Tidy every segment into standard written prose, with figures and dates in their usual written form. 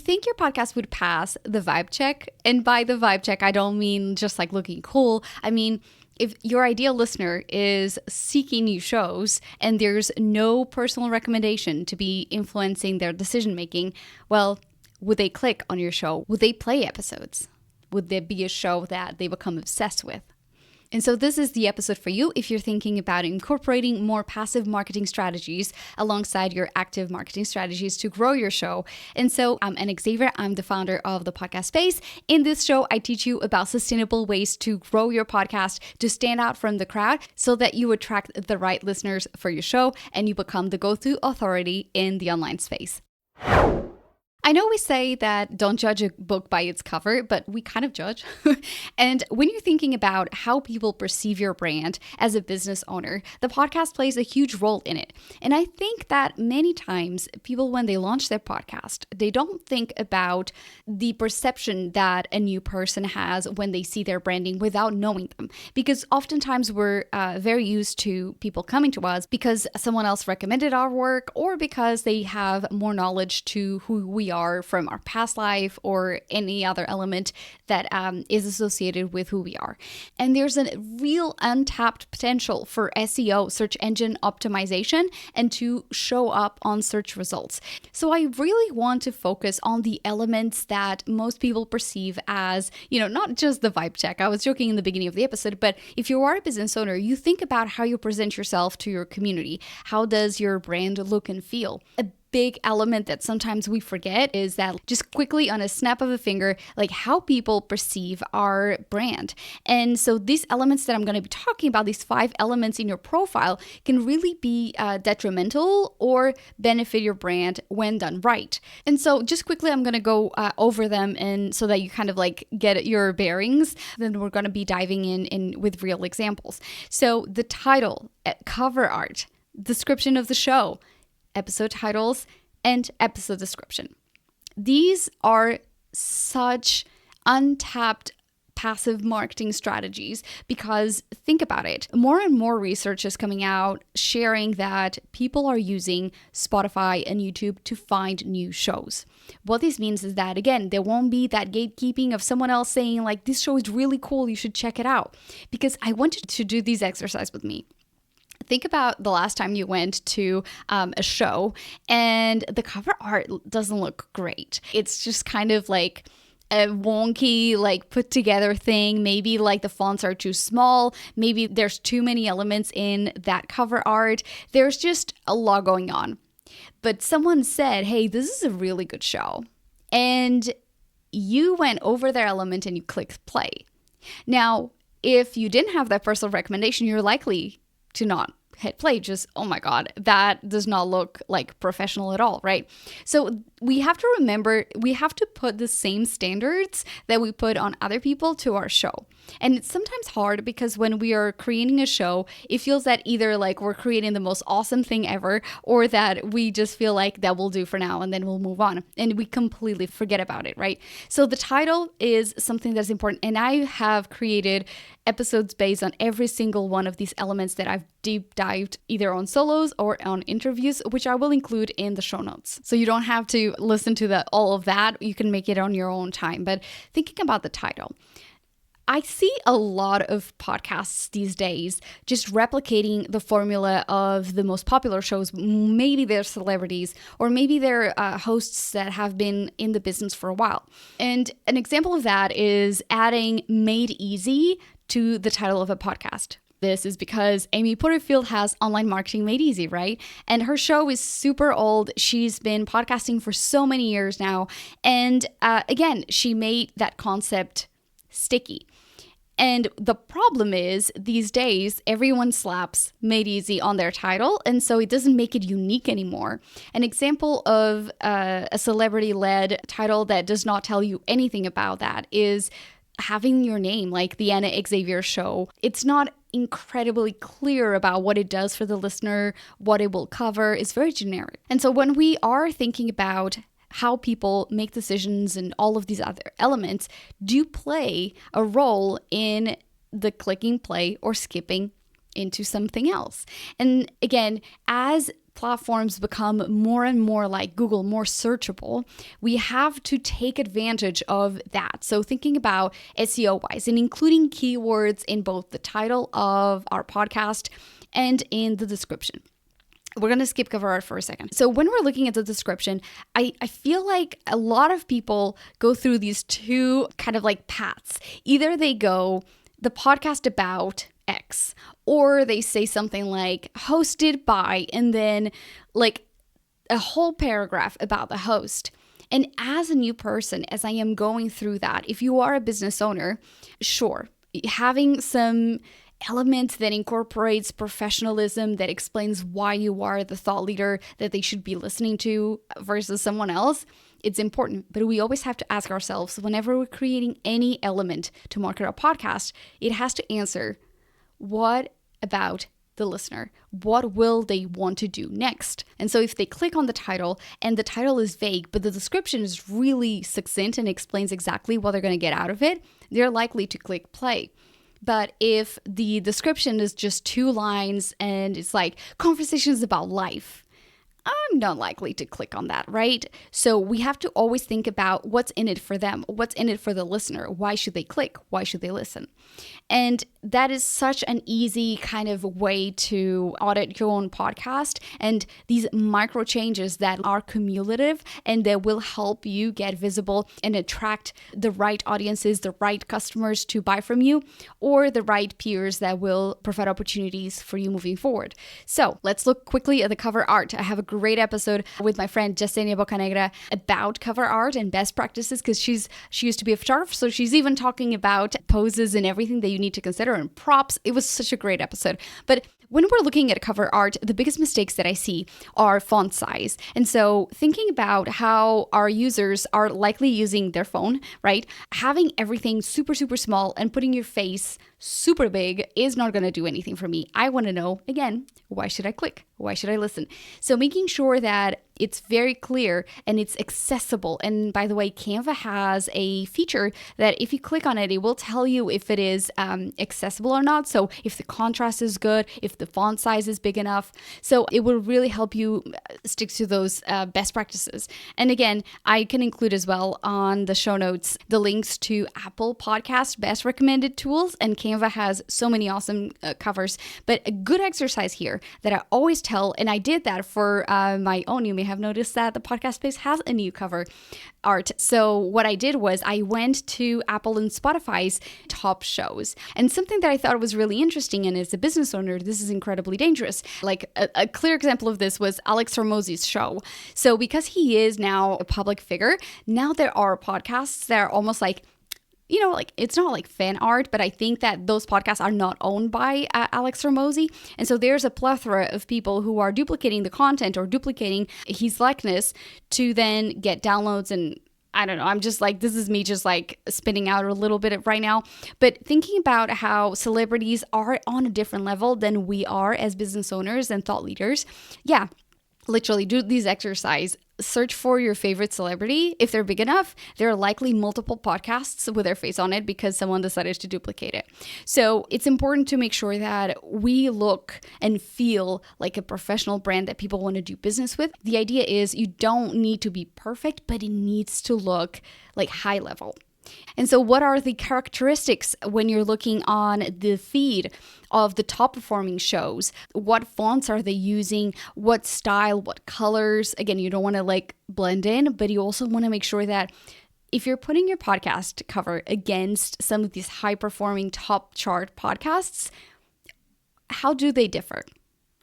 think your podcast would pass the vibe check? And by the vibe check, I don't mean just like looking cool. I mean, if your ideal listener is seeking new shows and there's no personal recommendation to be influencing their decision making, well, would they click on your show? Would they play episodes? Would there be a show that they become obsessed with? And so this is the episode for you if you're thinking about incorporating more passive marketing strategies alongside your active marketing strategies to grow your show. And so I'm Anna Xavier. I'm the founder of the Podcast Space. In this show, I teach you about sustainable ways to grow your podcast, to stand out from the crowd so that you attract the right listeners for your show and you become the go-to authority in the online space. I know we say that don't judge a book by its cover, but we kind of judge. And when you're thinking about how people perceive your brand as a business owner, the podcast plays a huge role in it. And I think that many times people, when they launch their podcast, they don't think about the perception that a new person has when they see their branding without knowing them. Because oftentimes we're very used to people coming to us because someone else recommended our work or because they have more knowledge to who we are from our past life or any other element that is associated with who we are. And there's a real untapped potential for SEO, search engine optimization, and to show up on search results. So I really want to focus on the elements that most people perceive as, not just the vibe check. I was joking in the beginning of the episode, but if you are a business owner, you think about how you present yourself to your community. How does your brand look and feel? A big element that sometimes we forget is that just quickly on a snap of a finger, like how people perceive our brand. And so these elements that I'm going to be talking about, these 5 elements in your profile, can really be detrimental or benefit your brand when done right. And so just quickly, I'm going to go over them and so that you kind of like get your bearings. Then we're going to be diving in with real examples. So the title, cover art, description of the show, episode titles, and episode description. These are such untapped passive marketing strategies because think about it. More and more research is coming out sharing that people are using Spotify and YouTube to find new shows. What this means is that, again, there won't be that gatekeeping of someone else saying like, this show is really cool, you should check it out. Because I want you to do this exercise with me. Think about the last time you went to a show and the cover art doesn't look great. It's just kind of like a wonky, like put together thing. Maybe like the fonts are too small. Maybe there's too many elements in that cover art. There's just a lot going on. But someone said, hey, this is a really good show. And you went over their element and you clicked play. Now, if you didn't have that personal recommendation, you're likely to not hit play. Just, oh my God, that does not look like professional at all, right? So we have to remember, we have to put the same standards that we put on other people to our show. And it's sometimes hard because when we are creating a show, it feels that either like we're creating the most awesome thing ever or that we just feel like that will do for now and then we'll move on. And we completely forget about it, right? So the title is something that's important. And I have created episodes based on every single one of these elements that I've deep dived either on solos or on interviews, which I will include in the show notes. So you don't have to listen to all of that. You can make it on your own time. But thinking about the title, I see a lot of podcasts these days just replicating the formula of the most popular shows. Maybe they're celebrities or maybe they're hosts that have been in the business for a while. And an example of that is adding Made Easy to the title of a podcast. This is because Amy Porterfield has Online Marketing Made Easy, right? And her show is super old. She's been podcasting for so many years now. And again, she made that concept sticky. And the problem is these days, everyone slaps Made Easy on their title. And so it doesn't make it unique anymore. An example of a celebrity-led title that does not tell you anything about that is having your name, like the Anna Xavier Show. It's not incredibly clear about what it does for the listener, what it will cover. It's very generic. And so when we are thinking about how people make decisions and all of these other elements do play a role in the clicking play or skipping into something else. And again, as platforms become more and more like Google, more searchable, we have to take advantage of that. So thinking about SEO wise and including keywords in both the title of our podcast and in the description. We're going to skip cover art for a second. So when we're looking at the description, I feel like a lot of people go through these two kind of like paths. Either they go the podcast about X, or they say something like hosted by, and then like a whole paragraph about the host. And as a new person, as I am going through that, if you are a business owner, sure, having some element that incorporates professionalism, that explains why you are the thought leader that they should be listening to versus someone else, it's important. But we always have to ask ourselves, whenever we're creating any element to market our podcast, it has to answer, what about the listener? What will they want to do next? And so if they click on the title and the title is vague, but the description is really succinct and explains exactly what they're going to get out of it, they're likely to click play. But if the description is just 2 lines and it's like conversations about life, I'm not likely to click on that, right? So we have to always think about what's in it for them, what's in it for the listener. Why should they click? Why should they listen? And that is such an easy kind of way to audit your own podcast. And these micro changes that are cumulative and that will help you get visible and attract the right audiences, the right customers to buy from you, or the right peers that will provide opportunities for you moving forward. So let's look quickly at the cover art. I have a great episode with my friend Yesenia Bocanegra about cover art and best practices, because she used to be a photographer, so she's even talking about poses and everything that you need to consider and props. It was such a great episode. But when we're looking at cover art, the biggest mistakes that I see are font size. And so thinking about how our users are likely using their phone, right? Having everything super, super small and putting your face super big is not going to do anything for me. I want to know, again, why should I click? Why should I listen? So making sure that it's very clear and it's accessible. And by the way, Canva has a feature that if you click on it, it will tell you if it is accessible or not. So if the contrast is good, if the font size is big enough. So it will really help you stick to those best practices. And again, I can include as well on the show notes the links to Apple Podcast Best Recommended Tools, and Canva has so many awesome covers. But a good exercise here that I always tell, and I did that for my own. You may have noticed that the podcast space has a new cover art. So what I did was I went to Apple and Spotify's top shows. And something that I thought was really interesting, and as a business owner, this is incredibly dangerous. Like a clear example of this was Alex Hormozi's show. So because he is now a public figure, now there are podcasts that are almost like, you know, like it's not like fan art, but I think that those podcasts are not owned by Alex Hormozi. And so there's a plethora of people who are duplicating the content or duplicating his likeness to then get downloads. And I don't know, I'm just like, this is me just like spinning out a little bit right now. But thinking about how celebrities are on a different level than we are as business owners and thought leaders. Yeah. Literally do these exercise. Search for your favorite celebrity. If they're big enough, there are likely multiple podcasts with their face on it because someone decided to duplicate it. So it's important to make sure that we look and feel like a professional brand that people want to do business with. The idea is you don't need to be perfect, but it needs to look like high level. And so what are the characteristics when you're looking on the feed of the top performing shows? What fonts are they using? What style? What colors? Again, you don't want to like blend in, but you also want to make sure that if you're putting your podcast cover against some of these high performing top chart podcasts, how do they differ,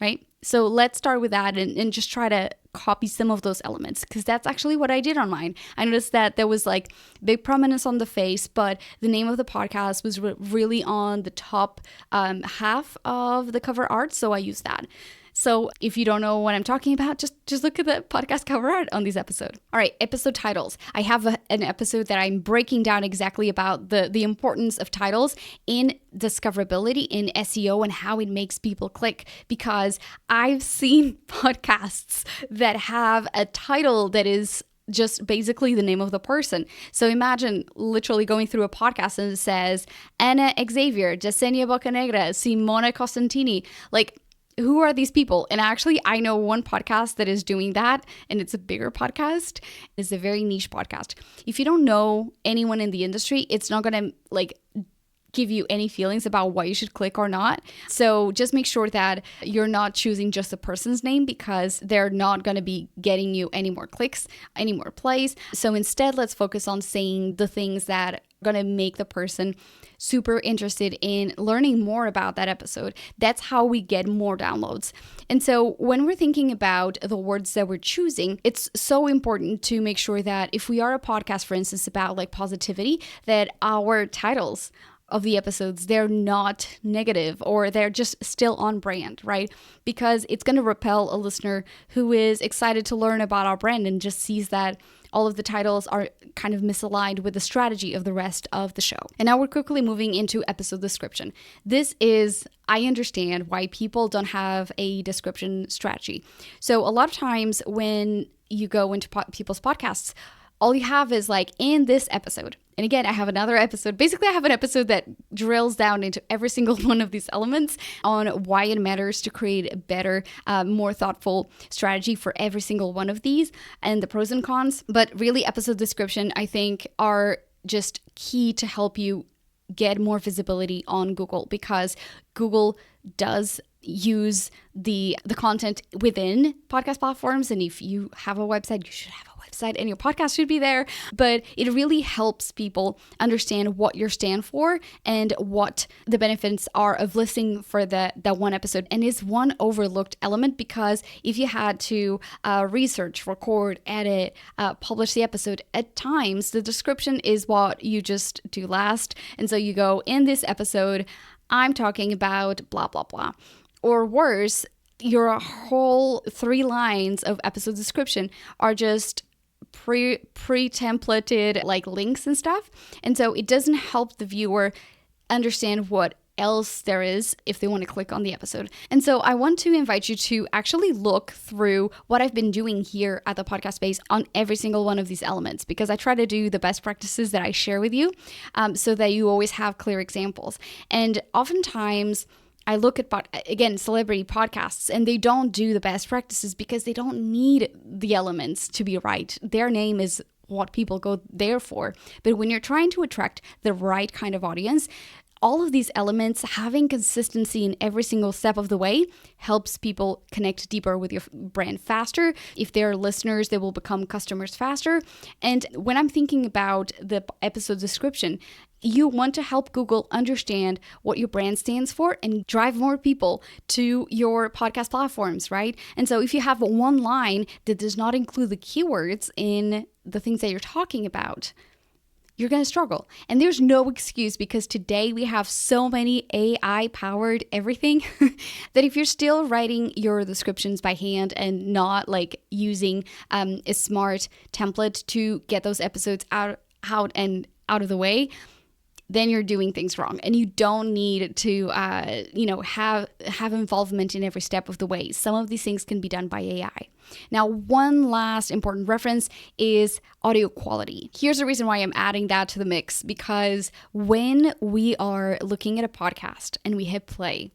right? So let's start with that and just try to copy some of those elements, because that's actually what I did on mine. I noticed that there was like big prominence on the face, but the name of the podcast was really on the top half of the cover art. So I used that. So if you don't know what I'm talking about, just look at the podcast cover art on this episode. All right, episode titles. I have an episode that I'm breaking down exactly about the importance of titles in discoverability, in SEO, and how it makes people click. Because I've seen podcasts that have a title that is just basically the name of the person. So imagine literally going through a podcast and it says Anna Xavier, Yesenia Bocanegra, Simona Costantini. Like, who are these people? And actually, I know one podcast that is doing that, and it's a bigger podcast. It's a very niche podcast. If you don't know anyone in the industry, it's not going to like give you any feelings about what you should click or not. So just make sure that you're not choosing just the person's name, because they're not going to be getting you any more clicks, any more plays. So instead, let's focus on saying the things that are going to make the person super interested in learning more about that episode. That's how we get more downloads. And so when we're thinking about the words that we're choosing, it's so important to make sure that if we are a podcast, for instance, about like positivity, that our titles of the episodes, they're not negative, or they're just still on brand, right? Because it's going to repel a listener who is excited to learn about our brand and just sees that all of the titles are kind of misaligned with the strategy of the rest of the show. And now we're quickly moving into episode description. This is, I understand why people don't have a description strategy. So a lot of times when you go into people's podcasts, all you have is like, in this episode. And again, I have another episode. Basically, I have an episode that drills down into every single one of these elements on why it matters to create a better, more thoughtful strategy for every single one of these and the pros and cons. But really, episode description, I think, are just key to help you get more visibility on Google, because Google does use the content within podcast platforms. And if you have a website, you should have a website and your podcast should be there. But it really helps people understand what you stand for and what the benefits are of listening for that one episode. And it's one overlooked element, because if you had to research, record, edit, publish the episode, at times the description is what you just do last. And so you go, in this episode, I'm talking about blah, blah, blah. Or worse, your whole 3 lines of episode description are just pre-templated like links and stuff. And so it doesn't help the viewer understand what else there is if they want to click on the episode. And so I want to invite you to actually look through what I've been doing here at the Podcast Space on every single one of these elements, because I try to do the best practices that I share with you, so that you always have clear examples. And oftentimes I look at, again, celebrity podcasts, and they don't do the best practices because they don't need the elements to be right. Their name is what people go there for. But when you're trying to attract the right kind of audience, all of these elements, having consistency in every single step of the way, helps people connect deeper with your brand faster. If they're listeners, they will become customers faster. And when I'm thinking about the episode description, you want to help Google understand what your brand stands for and drive more people to your podcast platforms, right? And so if you have one line that does not include the keywords in the things that you're talking about, you're going to struggle. And there's no excuse, because today we have so many AI-powered everything that if you're still writing your descriptions by hand and not like using a smart template to get those episodes out of the way, then you're doing things wrong. And you don't need to, have involvement in every step of the way. Some of these things can be done by AI. Now, one last important reference is audio quality. Here's the reason why I'm adding that to the mix, because when we are looking at a podcast and we hit play,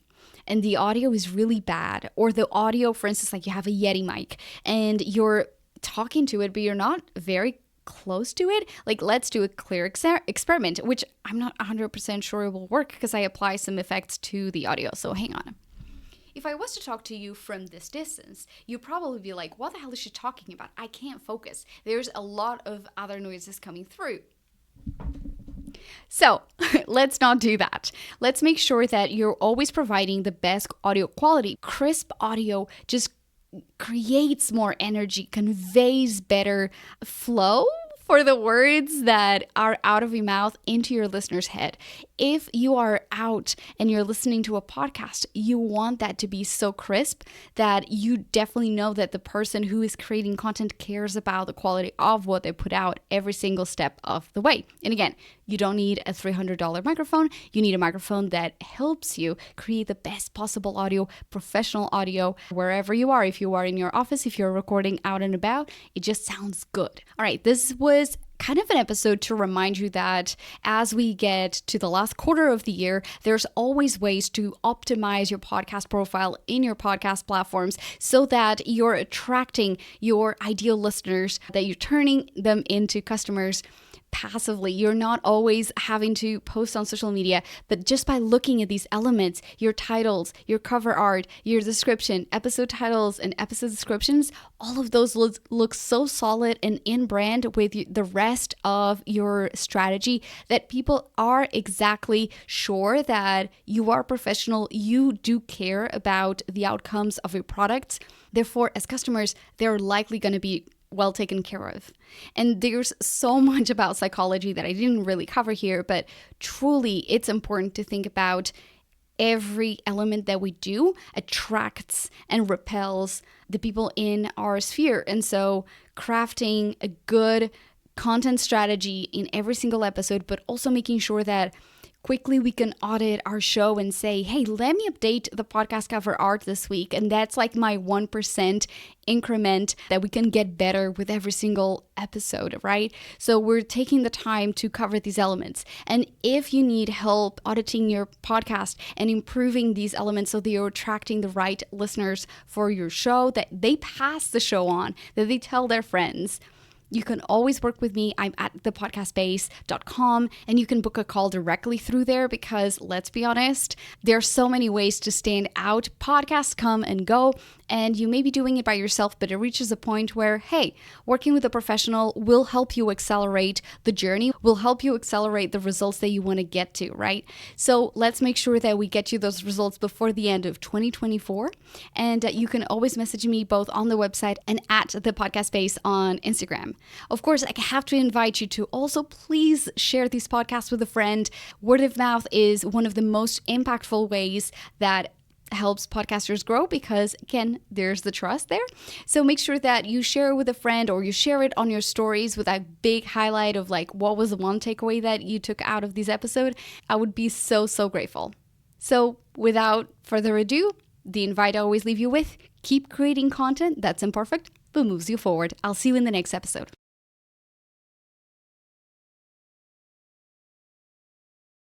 and the audio is really bad, or the audio, for instance, like you have a Yeti mic and you're talking to it, but you're not very close to it, like let's do a clear experiment, which I'm not 100% sure it will work because I apply some effects to the audio. So hang on. If I was to talk to you from this distance, you'd probably be like, what the hell is she talking about? I can't focus. There's a lot of other noises coming through. So let's not do that. Let's make sure that you're always providing the best audio quality. Crisp audio just creates more energy, conveys better flow for the words that are out of your mouth into your listener's head. If you are out and you're listening to a podcast, you want that to be so crisp that you definitely know that the person who is creating content cares about the quality of what they put out every single step of the way. And again, you don't need a $300 microphone. You need a microphone that helps you create the best possible audio, professional audio, wherever you are. If you are in your office, if you're recording out and about, it just sounds good. All right, this was kind of an episode to remind you that as we get to the last quarter of the year, there's always ways to optimize your podcast profile in your podcast platforms so that you're attracting your ideal listeners, that you're turning them into customers passively. You're not always having to post on social media, but just by looking at these elements, your titles, your cover art, your description, episode titles and episode descriptions, all of those look so solid and in brand with the rest of your strategy that people are exactly sure that you are professional, you do care about the outcomes of your products. Therefore, as customers, they're likely going to be well taken care of. And there's so much about psychology that I didn't really cover here, but truly it's important to think about every element that we do attracts and repels the people in our sphere. And so crafting a good content strategy in every single episode, but also making sure that quickly we can audit our show and say, hey, let me update the podcast cover art this week. And that's like my 1% increment that we can get better with every single episode, right? So we're taking the time to cover these elements. And if you need help auditing your podcast and improving these elements so that you're attracting the right listeners for your show, that they pass the show on, that they tell their friends, you can always work with me. I'm at thepodcastbase.com, and you can book a call directly through there because, let's be honest, there are so many ways to stand out. Podcasts come and go, and you may be doing it by yourself, but it reaches a point where, hey, working with a professional will help you accelerate the journey, will help you accelerate the results that you want to get to, right? So let's make sure that we get you those results before the end of 2024. And you can always message me both on the website and at the podcast base on Instagram. Of course, I have to invite you to also please share these podcasts with a friend. Word of mouth is one of the most impactful ways that helps podcasters grow because, again, there's the trust there. So make sure that you share it with a friend or you share it on your stories with a big highlight of like, what was the one takeaway that you took out of this episode? I would be so, so grateful. So without further ado, the invite I always leave you with, keep creating content that's imperfect but moves you forward. I'll see you in the next episode.